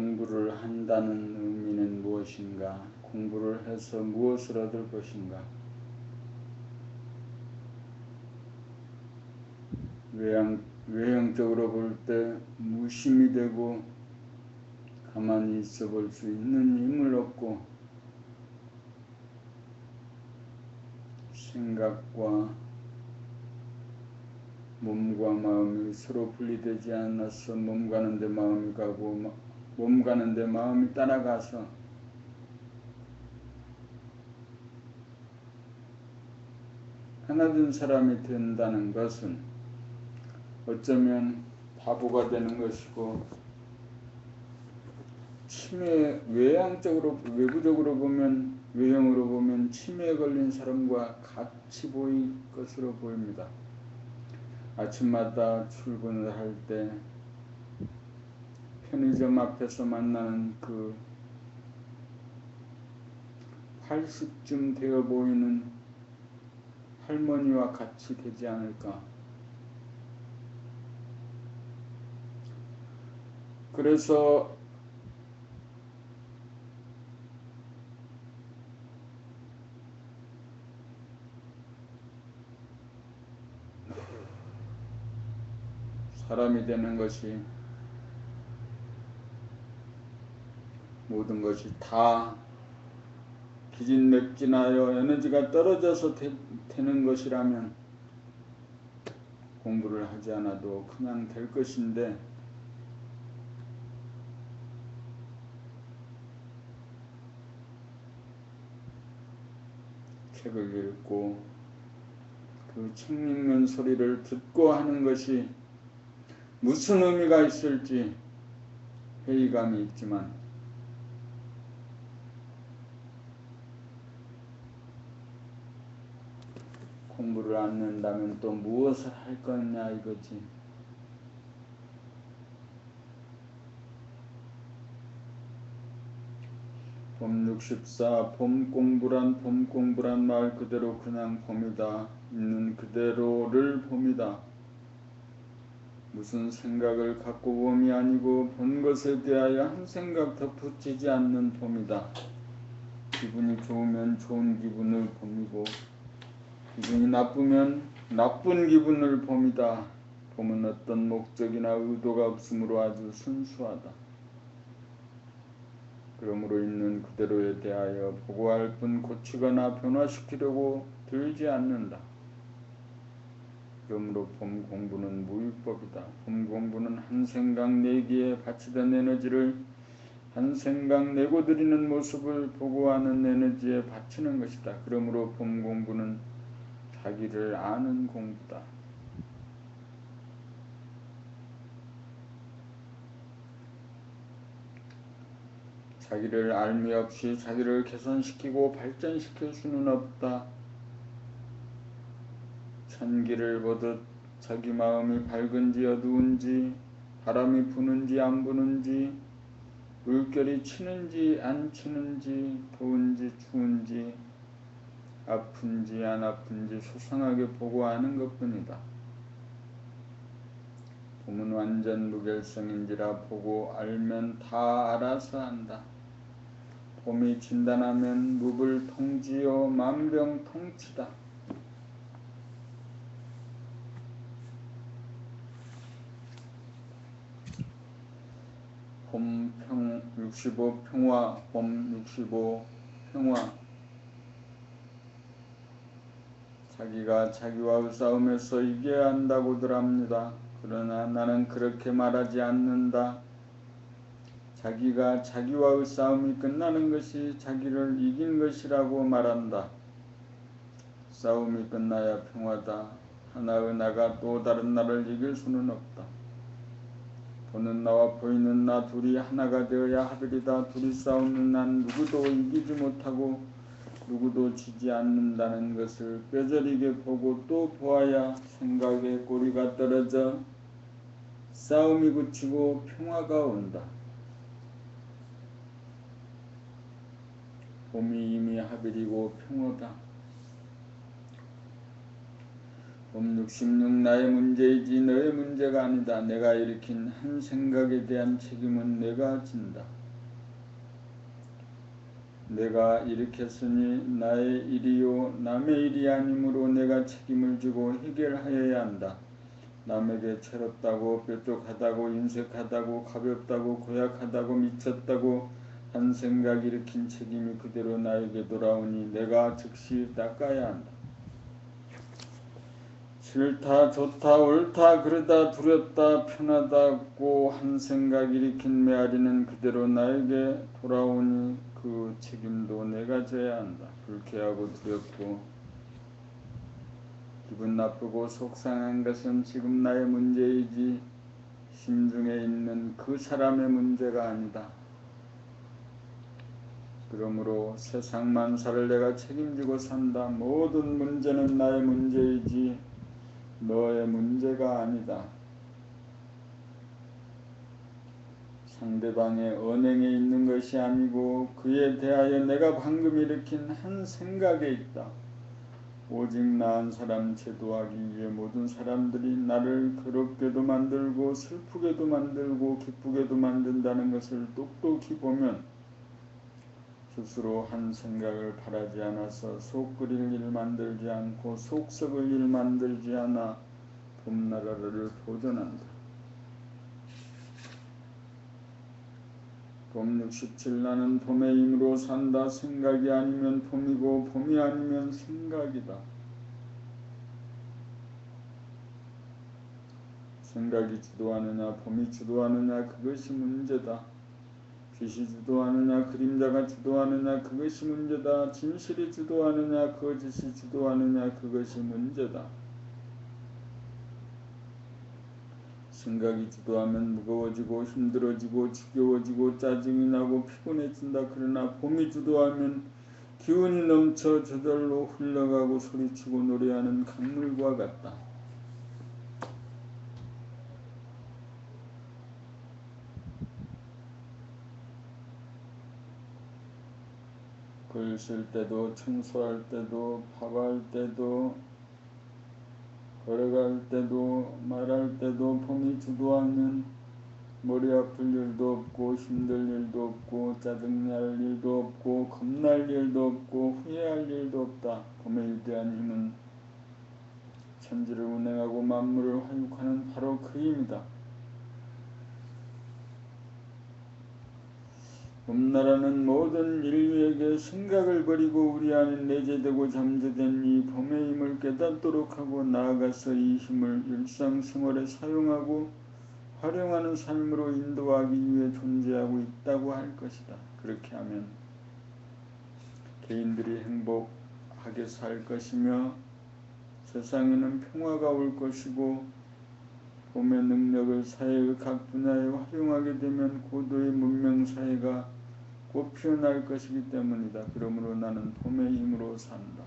공부를 한다는 의미는 무엇인가? 공부를 해서 무엇을 얻을 것인가? 외형적으로 볼 때 무심이 되고 가만히 있어 볼 수 있는 힘을 얻고 생각과 몸과 마음이 서로 분리되지 않아서 몸 가는데 마음이 가고 몸 가는데 마음이 따라가서 하나된 사람이 된다는 것은 어쩌면 바보가 되는 것이고 외부적으로 보면 외형으로 보면 치매에 걸린 사람과 같이 보일 것으로 보입니다. 아침마다 출근을 할 때 편의점 앞에서 만나는 그 80쯤 되어 보이는 할머니와 같이 되지 않을까. 그래서 사람이 되는 것이 모든 것이 다 기진맥진하여 에너지가 떨어져서 되는 것이라면 공부를 하지 않아도 그냥 될 것인데 책을 읽고 그 책 읽는 소리를 듣고 하는 것이 무슨 의미가 있을지 회의감이 있지만 공부를 안 한다면 또 무엇을 할 거냐 이거지. 봄 64 봄 공부란 말 그대로 그냥 봄이다. 있는 그대로를 봄이다. 무슨 생각을 갖고 봄이 아니고 본 것에 대하여 한 생각 덧붙이지 않는 봄이다. 기분이 좋으면 좋은 기분을 봄이고 기분이 나쁘면 나쁜 기분을 봄이다. 봄은 어떤 목적이나 의도가 없으므로 아주 순수하다. 그러므로 있는 그대로에 대하여 보고할 뿐 고치거나 변화시키려고 들지 않는다. 그러므로 봄 공부는 무위법이다. 봄 공부는 한 생각 내기에 바치던 에너지를 한 생각 내고 드리는 모습을 보고하는 에너지에 바치는 것이다. 그러므로 봄 공부는 자기를 아는 공부다. 자기를 알미 없이 자기를 개선시키고 발전시킬 수는 없다. 천기를 보듯 자기 마음이 밝은지 어두운지 바람이 부는지 안 부는지 물결이 치는지 안 치는지 더운지 추운지 아픈지 안 아픈지 소상하게 보고 아는 것뿐이다. 봄은 완전 무결성인지라 보고 알면 다 알아서 한다. 봄이 진단하면 무불통지요 만병통치다. 봄 65 평화 봄 65 평화 자기가 자기와의 싸움에서 이겨야 한다고들 합니다. 그러나 나는 그렇게 말하지 않는다. 자기가 자기와의 싸움이 끝나는 것이 자기를 이긴 것이라고 말한다. 싸움이 끝나야 평화다. 하나의 나가 또 다른 나를 이길 수는 없다. 보는 나와 보이는 나 둘이 하나가 되어야 하리이다. 둘이 싸우는 난 누구도 이기지 못하고 누구도 지지 않는다는 것을 뼈저리게 보고 또 보아야 생각의 꼬리가 떨어져 싸움이 그치고 평화가 온다. 봄이 이미 하늘이고 평화다. 봄 66 나의 문제이지 너의 문제가 아니다. 내가 일으킨 한 생각에 대한 책임은 내가 진다. 내가 일으켰으니 나의 일이요 남의 일이 아니므로 내가 책임을 지고 해결하여야 한다. 남에게 채롭다고 뾰족하다고 인색하다고 가볍다고 고약하다고 미쳤다고 한 생각 일으킨 책임이 그대로 나에게 돌아오니 내가 즉시 닦아야 한다. 싫다 좋다 옳다 그러다 두렵다 편하다고 한 생각 일으킨 메아리는 그대로 나에게 돌아오니 그 책임도 내가 져야 한다. 불쾌하고 두렵고 기분 나쁘고 속상한 것은 지금 나의 문제이지 심중에 있는 그 사람의 문제가 아니다. 그러므로 세상 만사를 내가 책임지고 산다. 모든 문제는 나의 문제이지 너의 문제가 아니다. 상대방의 언행에 있는 것이 아니고 그에 대하여 내가 방금 일으킨 한 생각에 있다. 오직 나은 사람 제도하기 위해 모든 사람들이 나를 괴롭게도 만들고 슬프게도 만들고 기쁘게도 만든다는 것을 똑똑히 보면 스스로 한 생각을 바라지 않아서 속 끓일 일 만들지 않고 속 썩을 일 만들지 않아 봄나라를 보존한다. 봄 67 나는 봄의 힘으로 산다. 생각이 아니면 봄이고 봄이 아니면 생각이다. 생각이 주도하느냐 봄이 주도하느냐 그것이 문제다. 빛이 주도하느냐 그림자가 주도하느냐 그것이 문제다. 진실이 주도하느냐 거짓이 주도하느냐 그것이 문제다. 생각이 주도하면 무거워지고 힘들어지고 지겨워지고 짜증이 나고 피곤해진다. 그러나 봄이 주도하면 기운이 넘쳐 저절로 흘러가고 소리치고 노래하는 강물과 같다. 글 쓸 때도 청소할 때도 밥할 때도 걸어갈 때도 말할 때도 봄이 주도하면 머리 아플 일도 없고 힘들 일도 없고 짜증날 일도 없고 겁날 일도 없고 후회할 일도 없다. 봄의 위대한 힘은 천지를 운행하고 만물을 화육하는 바로 그 힘이다. 봄나라는 모든 인류에게 생각을 버리고 우리 안에 내재되고 잠재된 이 봄의 힘을 깨닫도록 하고 나아가서 이 힘을 일상생활에 사용하고 활용하는 삶으로 인도하기 위해 존재하고 있다고 할 것이다. 그렇게 하면 개인들이 행복하게 살 것이며 세상에는 평화가 올 것이고 봄의 능력을 사회의 각 분야에 활용하게 되면 고도의 문명사회가 곧 피어날 것이기 때문이다. 그러므로 나는 봄의 힘으로 산다.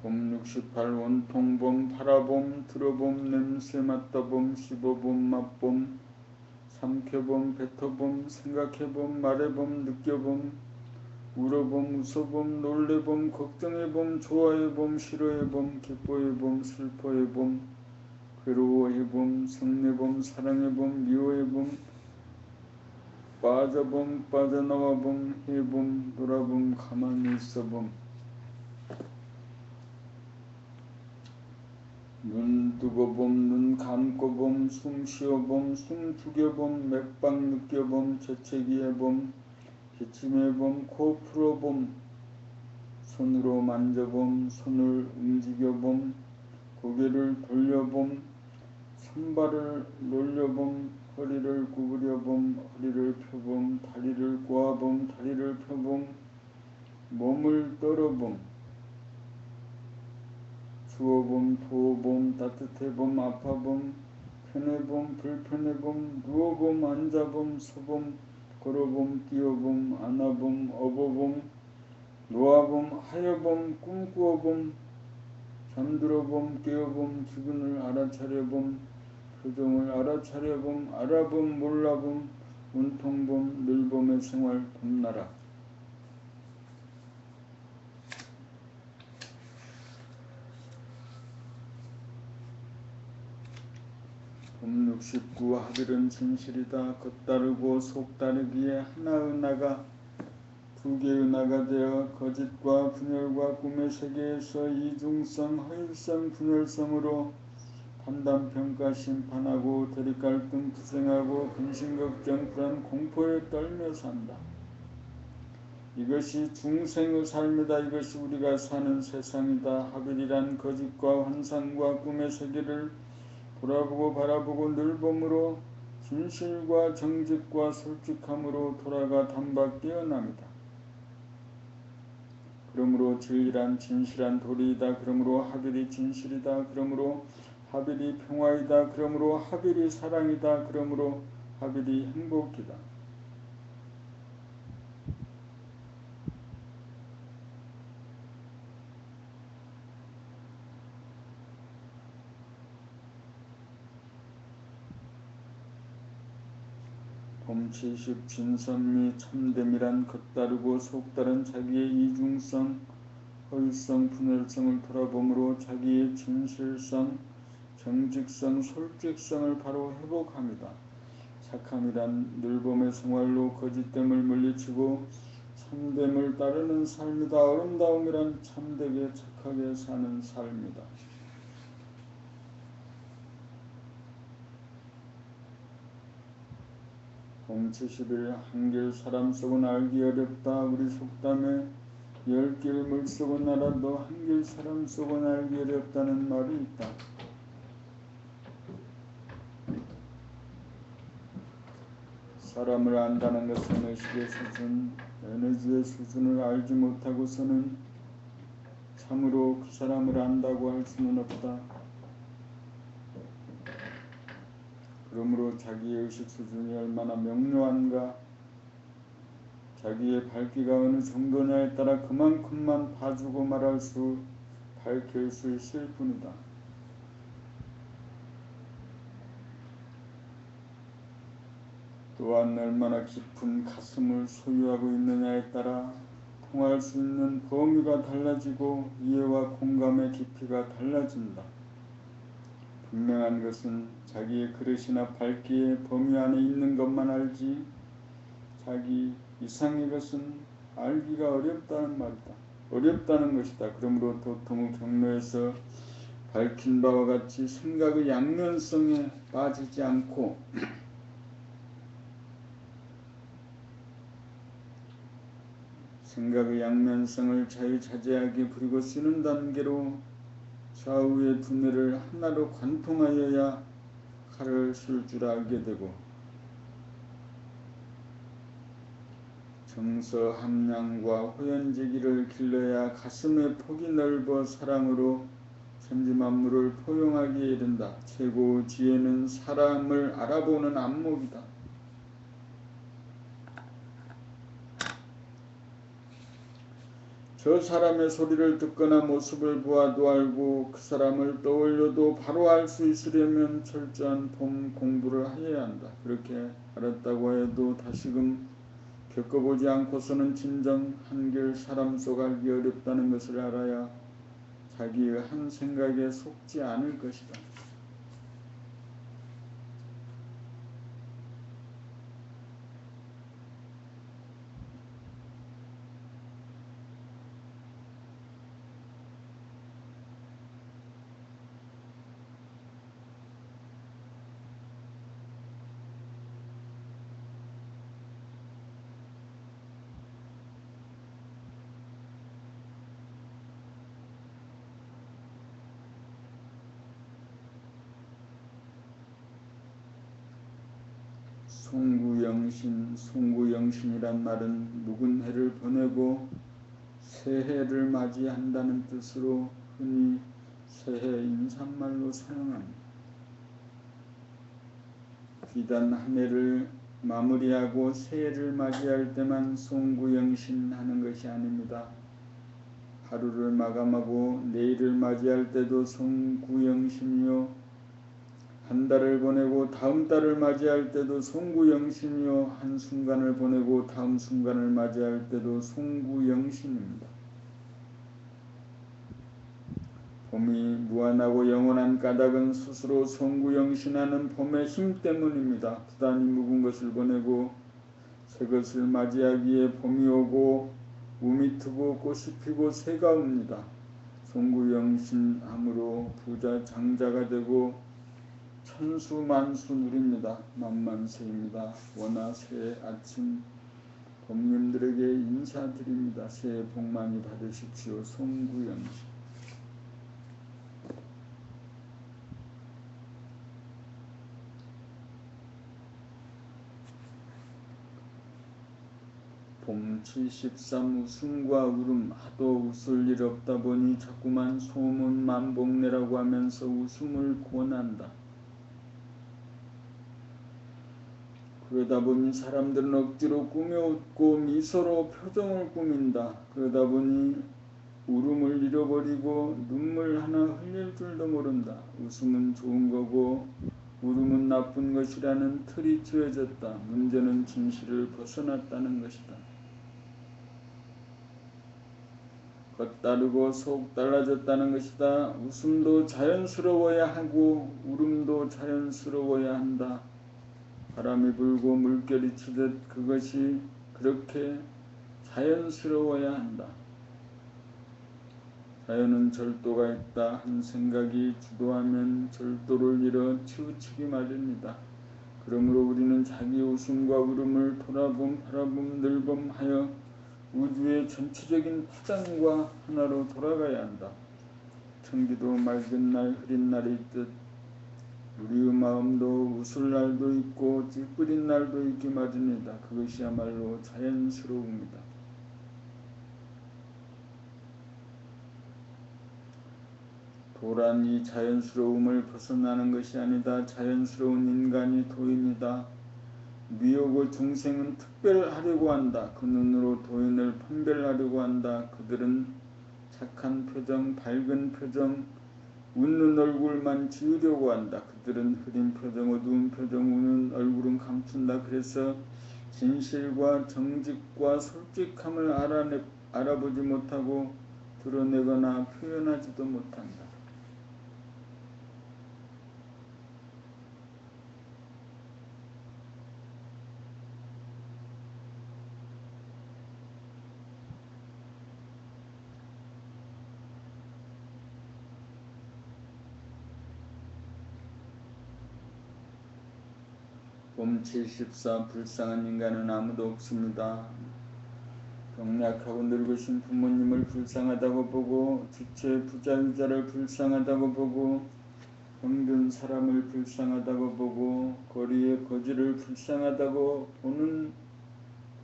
봄 68 원통봄 파라봄 들어봄 냄새 맡다봄 씹어봄 맛봄 삼켜봄 뱉어봄 생각해봄 말해봄 느껴봄 울어봄 웃어봄 놀래봄 걱정해봄 좋아해봄 싫어해봄 기뻐해봄 슬퍼해봄 괴로워해봄 성내봄 사랑해봄 미워해봄 빠져봄 빠져나와봄 해봄 놀아봄 가만히 있어봄 눈 뜨고봄 눈 감고봄 숨 쉬어봄 숨 죽여봄 맥박 느껴봄 재채기해봄 기침해봄 코 풀어봄 손으로 만져봄 손을 움직여봄 고개를 돌려봄 손발을 놀려봄 허리를 구부려봄 허리를 펴봄 다리를 꼬아봄 다리를 펴봄 몸을 떨어봄 추워봄 더워봄 따뜻해봄 아파봄 편해봄 불편해봄 누워봄 앉아봄 서봄 걸어봄 뛰어봄 안아봄 업어봄 놓아봄 하여봄 꿈꾸어봄 잠들어봄 깨어봄 기분을 알아차려봄 표정을 알아차려봄 알아봄 몰라봄 운통봄 늘봄의 생활 봄나라. 봄 69 하늘은 진실이다. 겉다르고 속다르기에 하나의 나가 두 개의 나가 되어 거짓과 분열과 꿈의 세계에서 이중성, 허위성, 분열성으로 판단평가 심판하고 대립갈등 부생하고 근심걱정 불안 공포에 떨며 산다. 이것이 중생의 삶이다. 이것이 우리가 사는 세상이다. 하빌이란 거짓과 환상과 꿈의 세계를 돌아보고 바라보고 늘봄으로 진실과 정직과 솔직함으로 돌아가 단박 깨어납니다. 그러므로 진리란 진실한 도리이다. 그러므로 하빌이 진실이다. 그러므로 하빌이 평화이다. 그러므로 하빌이 사랑이다. 그러므로 하빌이 행복이다. 봄 70 진선미 참됨이란 겉다르고 속다른 자기의 이중성, 허위성, 분열성을 돌아봄으로 자기의 진실성, 정직성, 솔직성을 바로 회복합니다. 착함이란 늘봄의 생활로 거짓됨을 물리치고 참됨을 따르는 삶이다. 아름다움이란 참되게 착하게 사는 삶이다. 봄 70일 한길 사람 속은 알기 어렵다. 우리 속담에 10길 물속은 알아도 한길 사람 속은 알기 어렵다는 말이 있다. 사람을 안다는 것은 의식의 수준, 에너지의 수준을 알지 못하고서는 참으로 그 사람을 안다고 할 수는 없다. 그러므로 자기의 의식 수준이 얼마나 명료한가, 자기의 밝기가 어느 정도냐에 따라 그만큼만 봐주고 말할 수, 밝힐 수 있을 뿐이다. 또한 얼마나 깊은 가슴을 소유하고 있느냐에 따라 통할 수 있는 범위가 달라지고 이해와 공감의 깊이가 달라진다. 분명한 것은 자기의 그릇이나 밝기의 범위 안에 있는 것만 알지 자기 이상의 것은 알기가 어렵다는 말이다. 어렵다는 것이다. 그러므로 도통의 경로에서 밝힌 바와 같이 생각의 양면성에 빠지지 않고 생각의 양면성을 자유자재하게 부리고 쓰는 단계로 좌우의 두뇌를 하나로 관통하여야 칼을 쓸 줄 알게 되고 정서 함량과 호연지기를 길러야 가슴의 폭이 넓어 사랑으로 천지만물을 포용하기에 이른다. 최고의 지혜는 사람을 알아보는 안목이다. 저 사람의 소리를 듣거나 모습을 보아도 알고 그 사람을 떠올려도 바로 알 수 있으려면 철저한 봄 공부를 하여야 한다. 그렇게 알았다고 해도 다시금 겪어보지 않고서는 진정 한결 사람 속 알기 어렵다는 것을 알아야 자기의 한 생각에 속지 않을 것이다. 송구영신이란 말은 묵은 해를 보내고 새해를 맞이한다는 뜻으로 흔히 새해 인사말로 사용합니다. 비단 한 해를 마무리하고 새해를 맞이할 때만 송구영신하는 것이 아닙니다. 하루를 마감하고 내일을 맞이할 때도 송구영신이요 한 달을 보내고 다음 달을 맞이할 때도 송구영신이요 한순간을 보내고 다음 순간을 맞이할 때도 송구영신입니다. 봄이 무한하고 영원한 까닭은 스스로 송구영신하는 봄의 힘 때문입니다. 부단히 묵은 것을 보내고 새 것을 맞이하기에 봄이 오고 우미 트고 꽃이 피고 새가 옵니다. 송구영신함으로 부자 장자가 되고 천수만수 누립니다. 만만세입니다. 원하 새해 아침 봄님들에게 인사드립니다. 새해 복 많이 받으십시오. 송구영신. 봄 73 웃음과 울음 하도 웃을 일 없다 보니 자꾸만 소문 만복내라고 하면서 웃음을 권한다. 그러다 보니 사람들은 억지로 꾸며 웃고 미소로 표정을 꾸민다. 그러다 보니 울음을 잃어버리고 눈물 하나 흘릴 줄도 모른다. 웃음은 좋은 거고 울음은 나쁜 것이라는 틀이 지어졌다. 문제는 진실을 벗어났다는 것이다. 겉다르고 속 달라졌다는 것이다. 웃음도 자연스러워야 하고 울음도 자연스러워야 한다. 바람이 불고 물결이 치듯 그것이 그렇게 자연스러워야 한다. 자연은 절도가 있다. 한 생각이 주도하면 절도를 이뤄 치우치기 마련이다. 그러므로 우리는 자기 웃음과 울음을 돌아봄, 바라봄, 늘봄하여 우주의 전체적인 파장과 하나로 돌아가야 한다. 청기도 맑은 날, 흐린 날이 있듯 우리의 마음도 웃을 날도 있고 찌푸린 날도 있기 마련이다. 그것이야말로 자연스러움이다. 도란 이 자연스러움을 벗어나는 것이 아니다. 자연스러운 인간이 도인이다. 미혹의 중생은 특별하려고 한다. 그 눈으로 도인을 판별하려고 한다. 그들은 착한 표정, 밝은 표정, 웃는 얼굴만 지으려고 한다. 그들은 흐린 표정, 어두운 표정, 우는 얼굴은 감춘다. 그래서 진실과 정직과 솔직함을 알아보지 못하고 드러내거나 표현하지도 못한다. 봄 74 불쌍한 인간은 아무도 없습니다. 병약하고 늙으신 부모님을 불쌍하다고 보고 지체 부자유자를 불쌍하다고 보고 병든 사람을 불쌍하다고 보고 거리의 거지를 불쌍하다고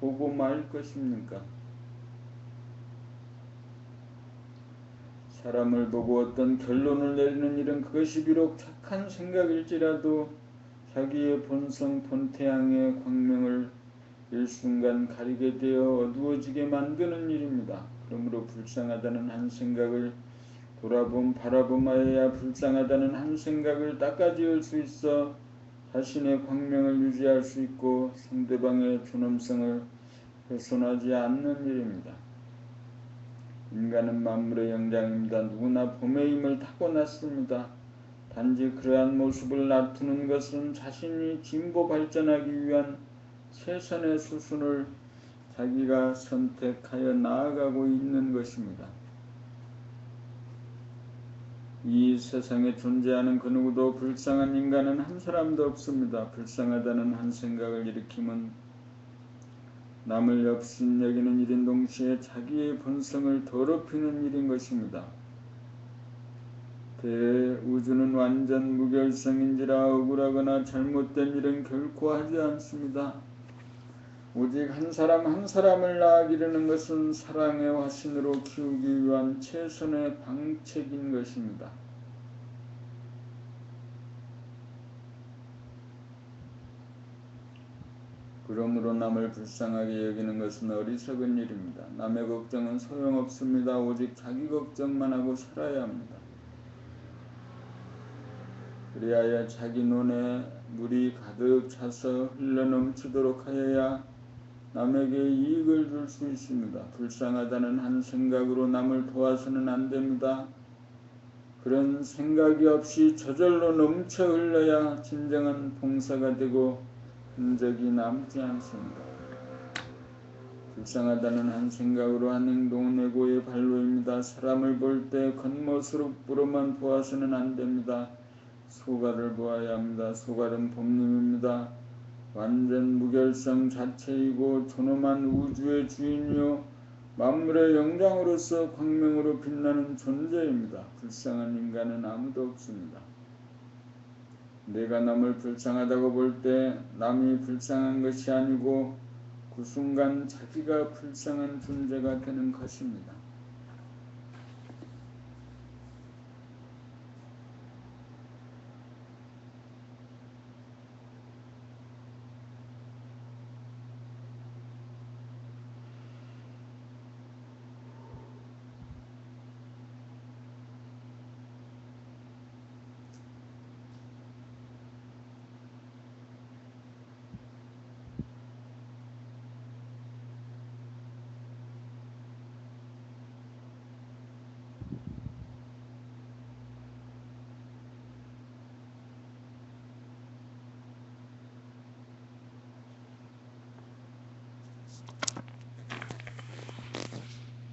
보고 말 것입니까? 사람을 보고 어떤 결론을 내리는 일은 그것이 비록 착한 생각일지라도 자기의 본성 본태양의 광명을 일순간 가리게 되어 어두워지게 만드는 일입니다. 그러므로 불쌍하다는 한 생각을 바라봄하여야 불쌍하다는 한 생각을 닦아지을 수 있어 자신의 광명을 유지할 수 있고 상대방의 존엄성을 훼손하지 않는 일입니다. 인간은 만물의 영장입니다. 누구나 봄의 힘을 타고났습니다. 단지 그러한 모습을 나타내는 것은 자신이 진보 발전하기 위한 최선의 수순을 자기가 선택하여 나아가고 있는 것입니다. 이 세상에 존재하는 그 누구도 불쌍한 인간은 한 사람도 없습니다. 불쌍하다는 한 생각을 일으키면 남을 업신여기는 일인 동시에 자기의 본성을 더럽히는 일인 것입니다. 대우주는 완전 무결성인지라 억울하거나 잘못된 일은 결코 하지 않습니다. 오직 한 사람 한 사람을 낳아 기르는 것은 사랑의 화신으로 키우기 위한 최선의 방책인 것입니다. 그러므로 남을 불쌍하게 여기는 것은 어리석은 일입니다. 남의 걱정은 소용없습니다. 오직 자기 걱정만 하고 살아야 합니다. 그리하여 자기 논에 물이 가득 차서 흘러넘치도록 하여야 남에게 이익을 줄 수 있습니다. 불쌍하다는 한 생각으로 남을 도와서는 안 됩니다. 그런 생각이 없이 저절로 넘쳐 흘러야 진정한 봉사가 되고 흔적이 남지 않습니다. 불쌍하다는 한 생각으로 한 행동은 애고의 발로입니다. 사람을 볼 때 겉모습으로만 보아서는 안 됩니다. 소갈을 보아야 합니다. 소갈은 법림입니다. 완전 무결성 자체이고 존엄한 우주의 주인이요 만물의 영장으로서 광명으로 빛나는 존재입니다. 불쌍한 인간은 아무도 없습니다. 내가 남을 불쌍하다고 볼 때 남이 불쌍한 것이 아니고 그 순간 자기가 불쌍한 존재가 되는 것입니다.